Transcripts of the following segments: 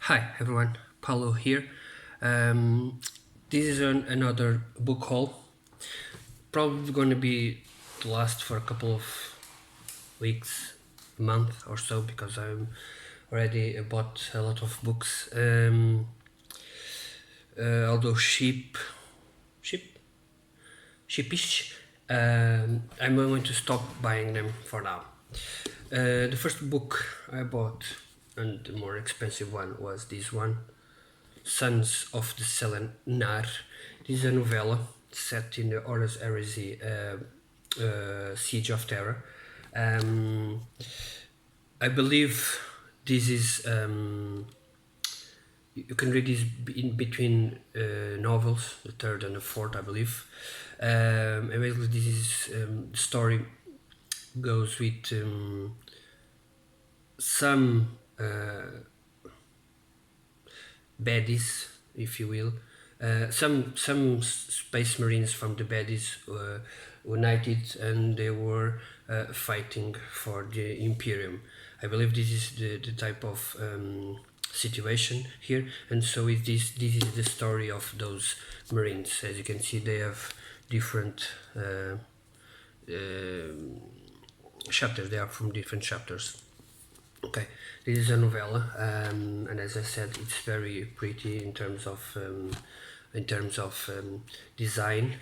Hi everyone, Paulo here. Um, this is another book haul. Probably going to be the last for a couple of weeks, month or so because I'm already bought a lot of books. Although sheep, sheepish, I'm going to stop buying them for now. The first book I bought, and the more expensive one, was this one, Sons of the Selenar. This is a novella set in the Horus Heresy Siege of Terror. Um, I believe this is. You can read this in between novels, the third and the fourth, I believe. And basically, this is the story goes with some baddies, if you will. Some space marines from the baddies united, and they were fighting for the Imperium. I believe this is the type of situation here, and so this is the story of those marines. As you can see, they have different chapters. They are from different chapters. Okay, this is a novella, and as I said, it's very pretty in terms of design,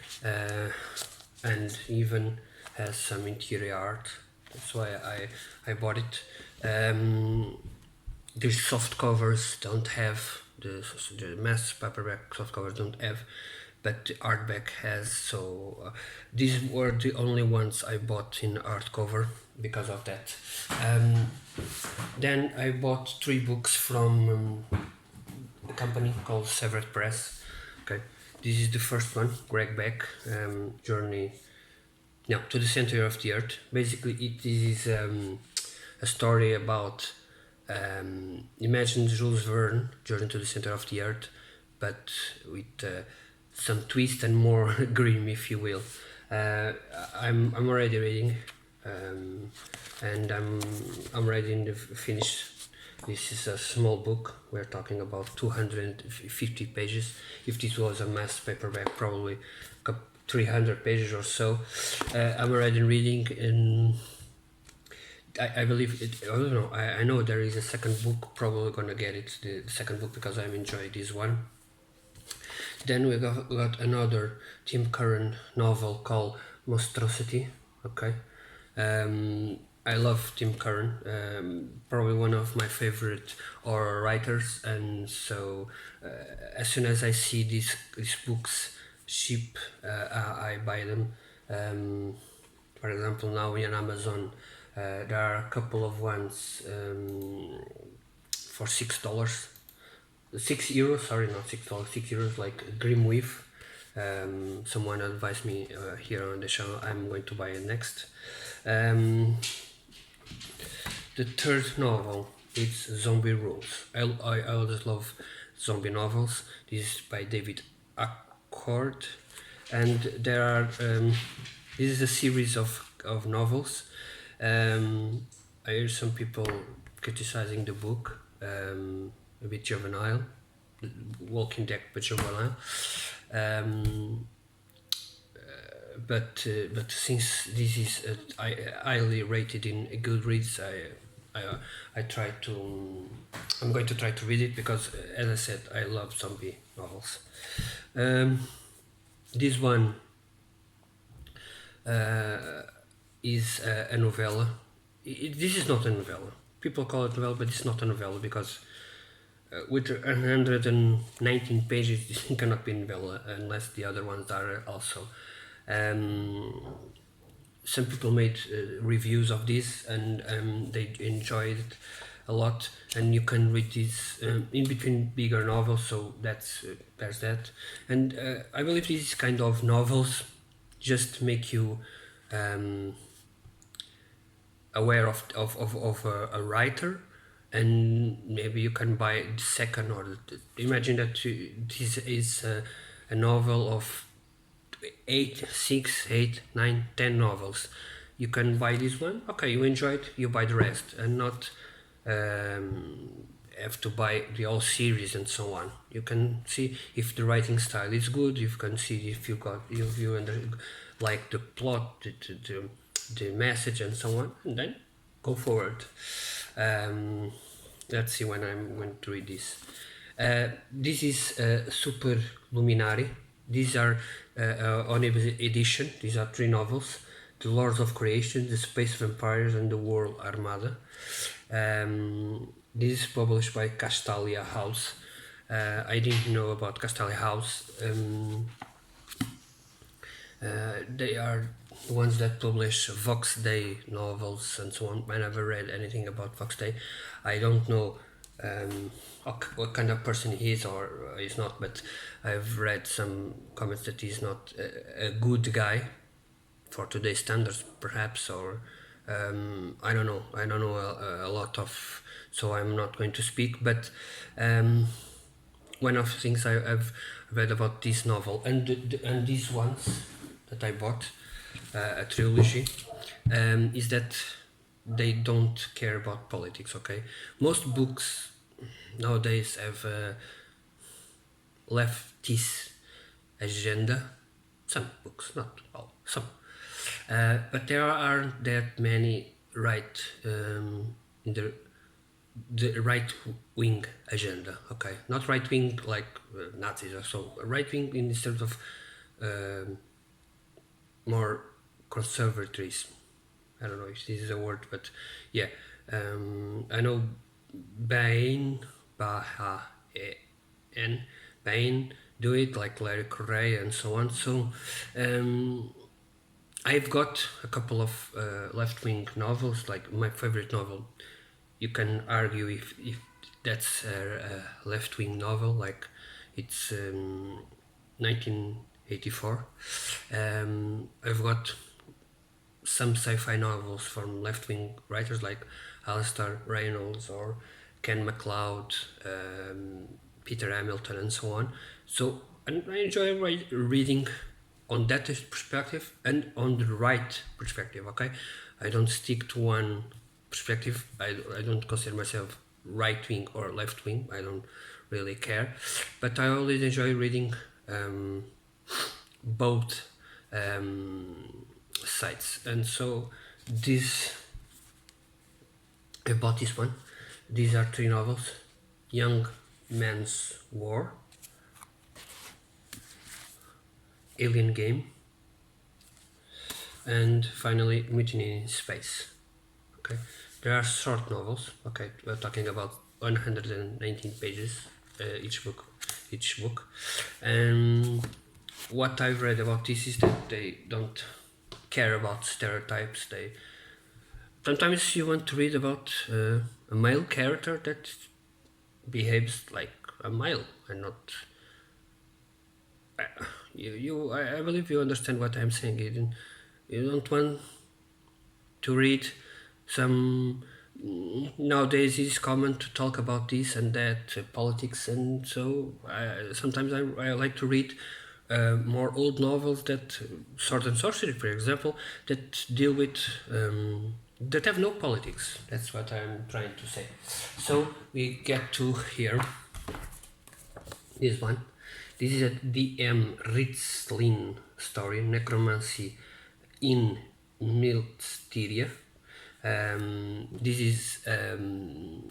and even has some interior art. That's why I bought it. The soft covers don't have the mass paperback soft covers don't have, but the hardback has. So these were the only ones I bought in hardcover because of that. Then I bought three books from a company called Severed Press. Okay, this is the first one, Greg Beck, Journey, no, to the Center of the Earth. Basically, it is a story about imagine Jules Verne, Journey to the Center of the Earth, but with some twist and more grim, if you will. I'm already reading, and I'm ready to finish. This is a small book. We're talking about 250 pages. If this was a mass paperback, probably 300 pages or so. I'm already reading, and I believe it. I don't know. I know there is a second book. Probably gonna get it, the second book, because I'm enjoying this one. Then we got another Tim Curran novel called Monstrosity. Okay. I love Tim Curran, probably one of my favorite horror writers, and so as soon as I see these books cheap, I buy them. For example, now in Amazon, there are a couple of ones for $6, €6. Sorry, not $6, €6. Like Grimweave. Someone advised me here on the channel. I'm going to buy it next. The third novel is Zombie Rules. I always love zombie novels. This is by David Accord, and there are this is a series of novels. I hear some people criticizing the book, a bit juvenile, Walking Dead, but juvenile. But since this is highly rated in Goodreads, I try to. I'm going to try to read it because, as I said, I love zombie novels. This one is a novella. This is not a novella. People call it novella, but it's not a novella because with 119 pages, it cannot be a novella unless the other ones are also. Some people made reviews of this, and they enjoyed it a lot, and you can read this in between bigger novels, so there's that. And I believe these kind of novels just make you aware of a writer, and maybe you can buy the second, or imagine that this is a novel of 10 novels. You can buy this one. Okay, you enjoy it, you buy the rest, and not have to buy the whole series and so on. You can see if the writing style is good. You can see if you like the plot, the message and so on, and then go forward. Let's see when I'm going to read this. This is Super Luminari. These are Omnibus edition. These are 3 novels: The Lords of Creation, The Space Vampires, and The World Armada. This is published by Castalia House. I didn't know about Castalia House. They are the ones that publish Vox Day novels and so on. I never read anything about Vox Day. I don't know what kind of person he is or is not, but I've read some comments that he's not a good guy for today's standards, perhaps, or I don't know. I don't know a lot of, so I'm not going to speak. But one of the things I've read about this novel and these ones that I bought, a trilogy, is that they don't care about politics. Okay, most books nowadays have a leftist agenda. Some books, not all, some. But there aren't that many in the right wing agenda. Okay, not right wing like Nazis or so. Right wing in terms of more conservatism. I don't know if this is a word, but yeah, I know Bain, Bain do it, like Larry Correia and so on. So I've got a couple of left-wing novels. Like my favorite novel, you can argue if that's a left-wing novel, like it's 1984. I've got some sci-fi novels from left-wing writers like Alistair Reynolds or Ken MacLeod, Peter Hamilton, and so on. So I enjoy reading on that perspective and on the right perspective. Okay, I don't stick to one perspective. I don't consider myself right-wing or left-wing. I don't really care, but I always enjoy reading both sides. And so I bought this one. These are 3 novels: Young Man's War, Alien Game, and finally Mutiny in Space. Okay, there are short novels. Okay, we're talking about 119 pages each book. And what I've read about this is that they don't care about stereotypes. Sometimes you want to read about a male character that behaves like a male and not. I believe you understand what I'm saying. You don't want to read some. Nowadays it's common to talk about this and that, politics, and so sometimes I like to read more old novels that Sword and Sorcery, for example, that deal with that have no politics. That's what I'm trying to say. So we get to here. This one. This is a D.M. Ritzlin story, Necromancy in Milsteria. This is,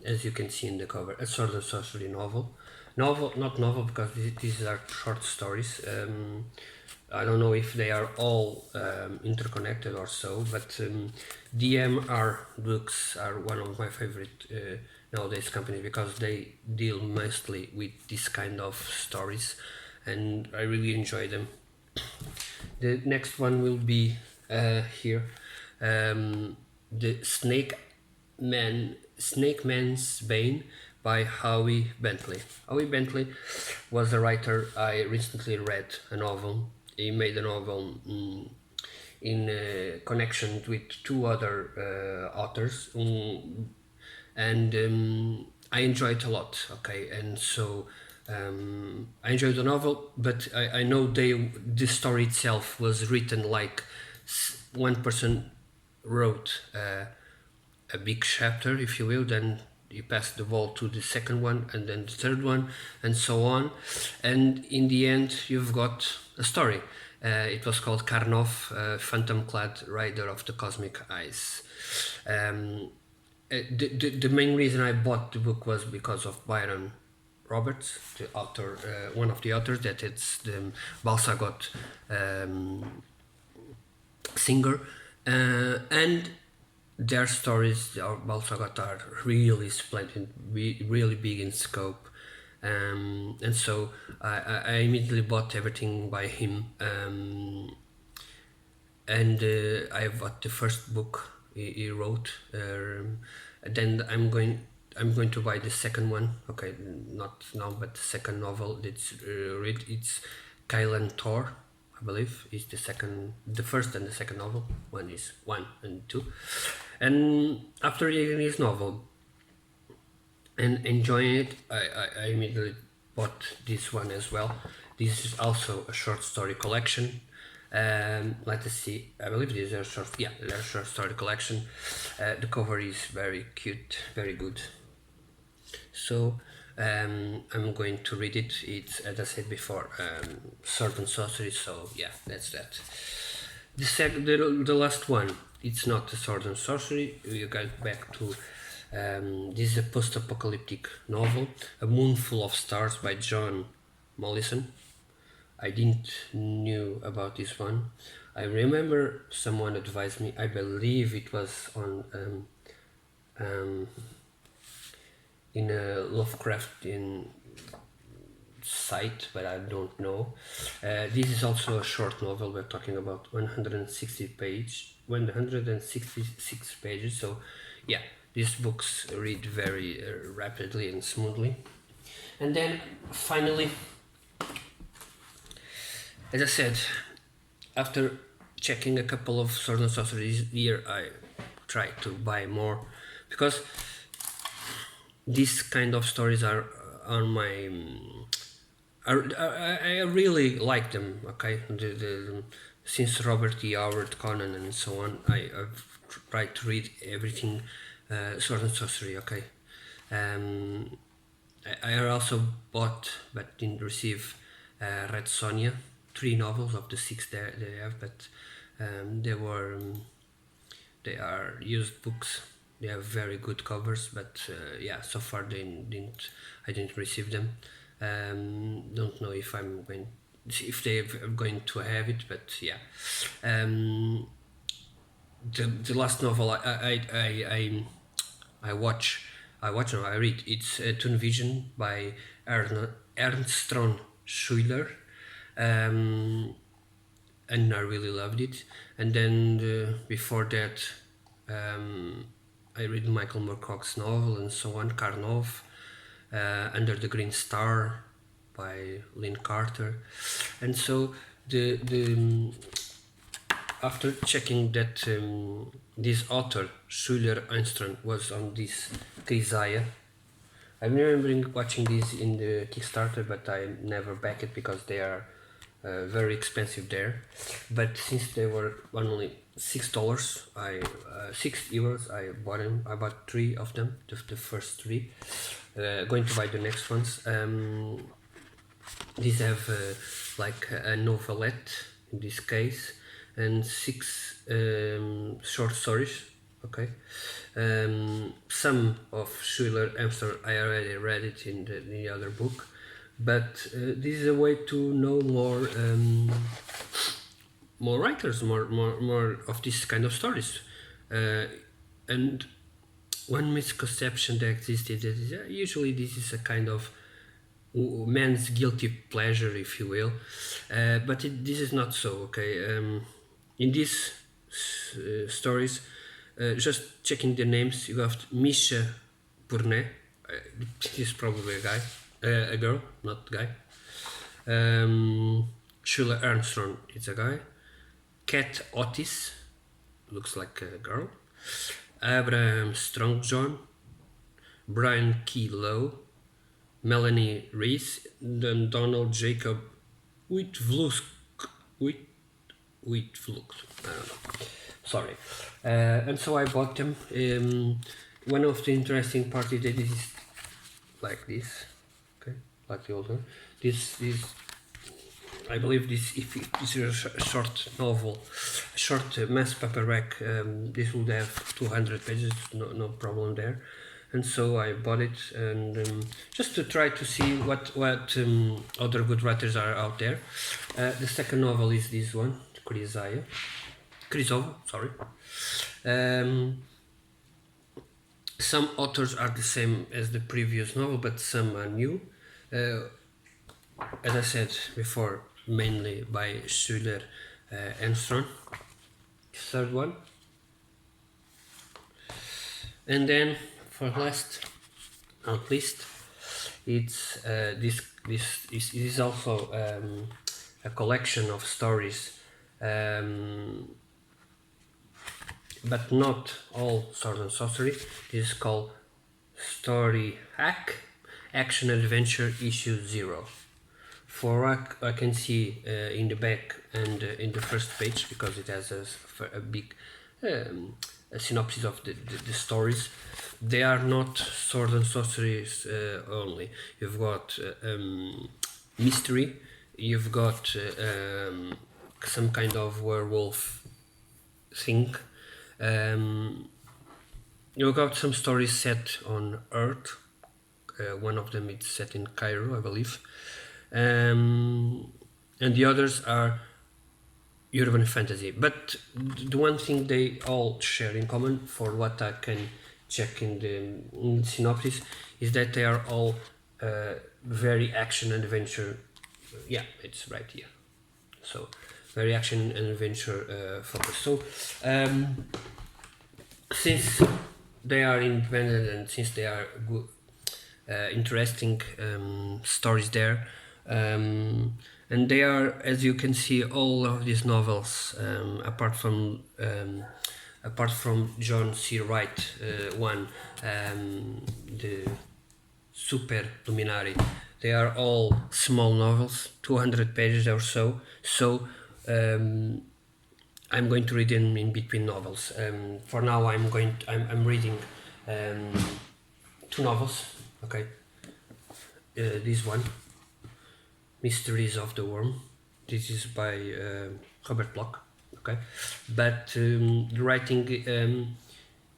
as you can see in the cover, a Sword and Sorcery novel. Not novel, because these are short stories. I don't know if they are all interconnected or so, but DMR books are one of my favorite nowadays companies, because they deal mostly with this kind of stories, and I really enjoy them. The next one will be here, the Snake Man's Bane by Howie Bentley. Howie Bentley was a writer. I recently read a novel. He made a novel in connection with 2 other authors, and I enjoyed it a lot. Okay, and so I enjoyed the novel, but I know the story itself was written like one person wrote a big chapter, if you will, then you pass the ball to the second one, and then the third one, and so on. And in the end, you've got a story. It was called Karnov, Phantom-Clad Rider of the Cosmic Eyes. The main reason I bought the book was because of Byron Roberts, the author, one of the authors, that it's the Balsagot singer, and their stories, our Balsagot, are really splendid, really big in scope, and so I immediately bought everything by him, and I bought the first book he wrote. Then I'm going to buy the second one. Okay, not now, but the second novel that's read. It's Kylan Thor, I believe, is the first and the second novel. One is 1 and 2. And after reading this novel and enjoying it, I immediately bought this one as well. This is also a short story collection. Let us see. I believe these are short. Yeah, they're a short story collection. The cover is very cute, very good. So I'm going to read it. It's, as I said before, Sword and Sorcery. So yeah, that's that. The last one. It's not a Sword and Sorcery. You get back to. This is a post-apocalyptic novel, A Moon Full of Stars by John Mollison. I didn't knew about this one. I remember someone advised me. I believe it was on in a Lovecraftian site, but I don't know. This is also a short novel. We're talking about 166 pages. So, yeah, these books read very rapidly and smoothly. And then finally, as I said, after checking a couple of Sword and Sorcery this year, I tried to buy more because these kind of stories are on my. I really like them. Okay, since Robert E. Howard, Conan, and so on, I've tried to read everything Sword and Sorcery. Okay, I also bought but didn't receive Red Sonja. 3 novels of the 6 they have, but they are used books. They have very good covers, but yeah, so far I didn't receive them. Don't know if they're going to have it, but yeah. The last novel I read. It's Toon Vision by Ernst Schuler. And I really loved it. And then before that, I read Michael Moorcock's novel and so on, Karnov, Under the Green Star by Lynn Carter. And so after checking that this author, Schuler Einstein, was on this Keziah, I'm remembering watching this in the Kickstarter, but I never back it because they are very expensive there. But since they were only $6, €6, I bought them. I bought 3 of them, the first 3. Going to buy the next ones. These have like a novelette in this case, and 6 short stories. Okay. Some of Schuler Amsterdam I already read it in the other book, but this is a way to know more writers, more of this kind of stories, and one misconception that existed is usually this is a kind of man's guilty pleasure, if you will, but this is not so. Okay, in these stories. Just checking the names, you have Misha Burnett. He's probably a girl, not guy. Schuler Armstrong, it's a guy. Kat Otis, looks like a girl. Abraham Strongjohn, Brian Key Lowe, Melanie Reese, then Donald Jacob Witvluk. I don't know. Sorry. And so I bought them. one of the interesting part is that this is like this, okay, like the old one. This is, I believe, this if it is a short novel, a short mass paperback, this would have 200 pages, no problem there. And so I bought it, and just to try to see what other good writers are out there. The second novel is this one, Chrysovo, sorry. Some authors are the same as the previous novel, but some are new. As I said before, mainly by Sture Armstrong. Third one. And then, for last, not least, it's this is also a collection of stories, but not all sword and sorcery. This is called Story Hack Action Adventure Issue 0. For what I can see in the back and in the first page, because it has a big a synopsis of the stories, they are not sword and sorceries only. You've got mystery, you've got some kind of werewolf thing. You've got some stories set on Earth. One of them is set in Cairo, I believe. And the others are urban fantasy. But the one thing they all share in common, for what I can check in the synopsis, is that they are all very action and adventure. Yeah, it's right here. So very action and adventure focused. So since they are independent and since they are good, interesting stories there, and they are, as you can see, all of these novels, apart from John C. Wright one, the Super Luminari, they are all small novels, 200 pages or so. So I'm going to read them in between novels. For now, I'm reading two novels. Okay, this one, Mysteries of the Worm. This is by Robert Bloch. Okay, but the writing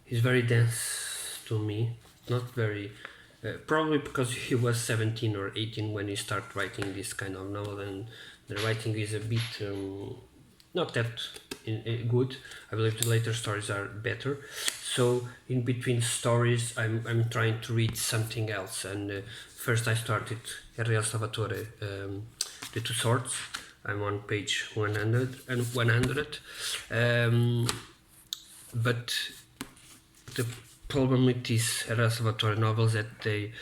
is very dense to me. Not very, probably because he was 17 or 18 when he started writing this kind of novel, and the writing is a bit not that good. I believe the later stories are better. So in between stories, I'm trying to read something else. And first I started Ariel Salvatore, The Two Swords. I'm on page 100 and 100. But the problem with these Ariel Salvatore novels that they,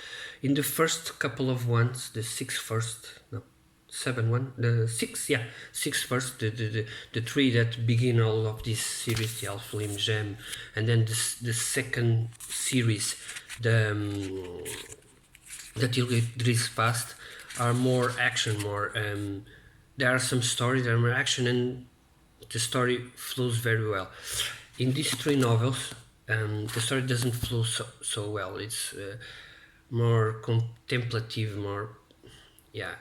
in the first couple of ones, the six first, no, 7-1, the 6, yeah, 6 first, the 3 that begin all of this series, the Al-Falim Gem, and then the second series, the Idris Past, are more action, more there are some stories, there are more action, and the story flows very well. In these 3 novels, the story doesn't flow so well. It's more contemplative, more, yeah,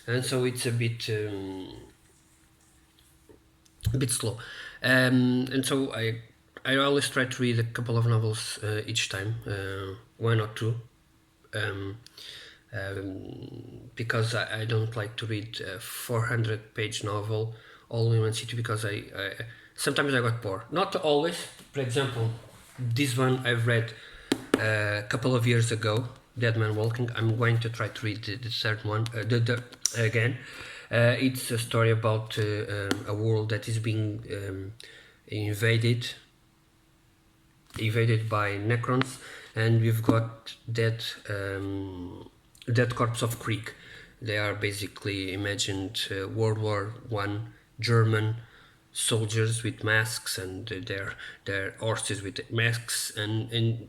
and so it's a bit slow, and so I always try to read a couple of novels each time, 1 or 2, because I don't like to read a 400-page novel all in one sitting, because I sometimes I got bored. Not always. For example, this one I've read a couple of years ago, Dead Man Walking. I'm going to try to read the third one again. It's a story about a world that is being invaded by Necrons, and we've got dead corpse of Krieg. They are basically imagined World War I German soldiers with masks, and their horses with masks, and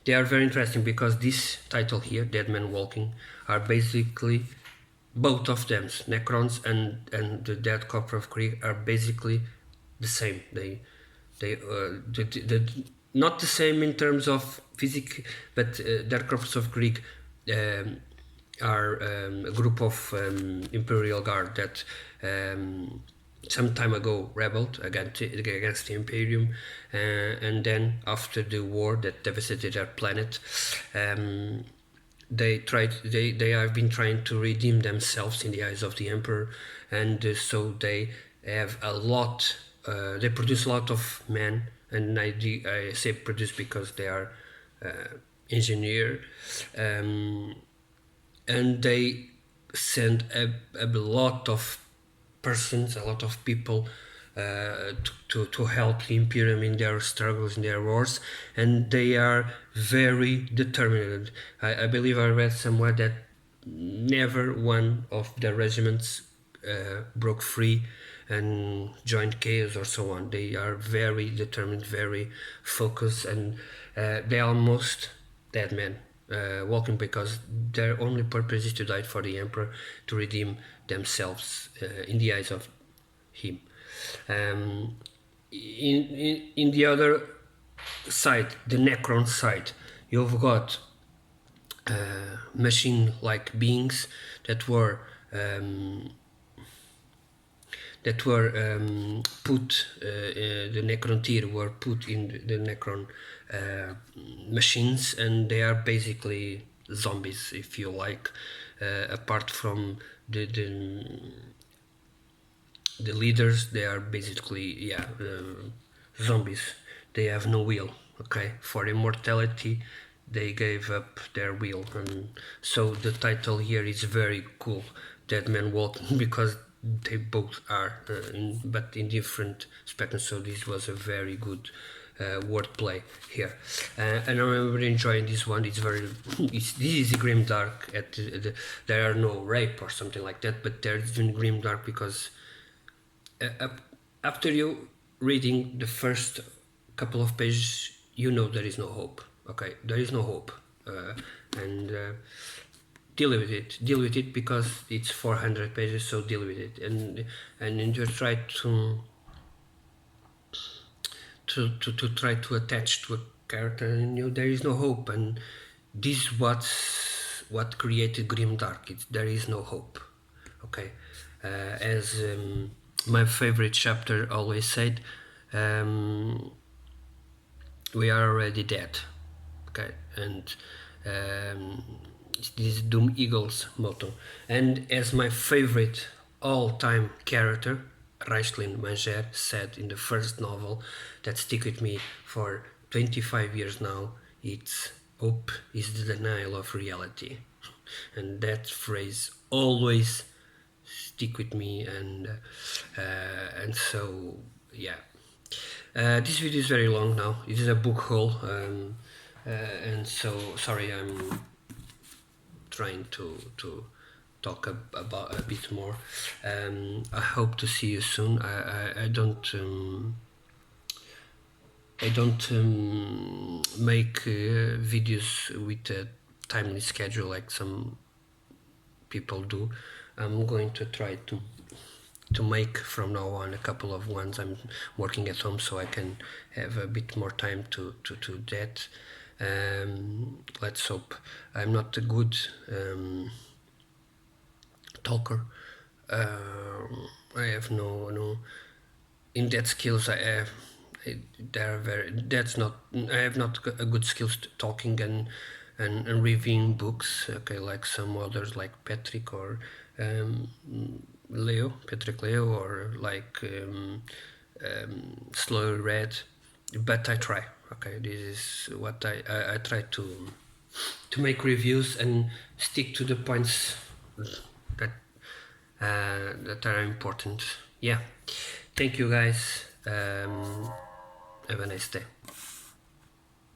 they are very interesting because this title here, Dead Man Walking, are basically both of them, Necrons and the Dead Corpse of Krieg, are basically the same. The not the same in terms of physics, but Dark Corps of Krieg are a group of Imperial Guard that some time ago rebelled against the Imperium, and then after the war that devastated their planet, they have been trying to redeem themselves in the eyes of the Emperor, and so they have a lot. They produce a lot of men, and I say produce because they are engineer, and they send a lot of persons, a lot of people to help the Imperium in their struggles, in their wars, and they are very determined. I believe I read somewhere that never one of the regiments broke free and joined chaos or so on. They are very determined, very focused, and they are almost dead men walking, because their only purpose is to die for the Emperor, to redeem themselves in the eyes of him. In the other side, the Necron side, you've got machine-like beings that were put, the Necron tier were put in the Necron machines, and they are basically zombies, if you like, apart from the leaders. They are basically zombies. They have no will. Okay, for immortality they gave up their will, and so the title here is very cool, Dead Man Walking, because they both are, but in different spectrums. So this was a very good wordplay here, and I remember enjoying this one. It's very, this is grim dark. There are no rape or something like that, but there's even grim dark because after you reading the first couple of pages, you know there is no hope. Okay, there is no hope, and deal with it because it's 400 pages, so deal with it, and just try to try to attach to a character, and you know there is no hope, and this what created grimdark. There is no hope. Okay, as my favorite chapter always said, we are already dead. Okay, and this is Doom Eagle's motto. And as my favorite all-time character, Raistlin Manger, said in the first novel that stick with me for 25 years now, it's hope is the denial of reality. And that phrase always stick with me, and so yeah. This video is very long now. It is a book haul, and so sorry, I'm trying to talk about a bit more. I hope to see you soon. I don't make videos with a timely schedule like some people do. I'm going to try to make from now on a couple of ones. I'm working at home, so I can have a bit more time to that. Let's hope. I'm not a good talker. I have no in that skills. I have I have not a good skills talking and reviewing books. Okay, like some others, like Patrick or Patrick Leo, or like Slow Red, but I try. Okay, this is what I try to make reviews and stick to the points that that are important. Yeah, thank you guys. Have a nice day.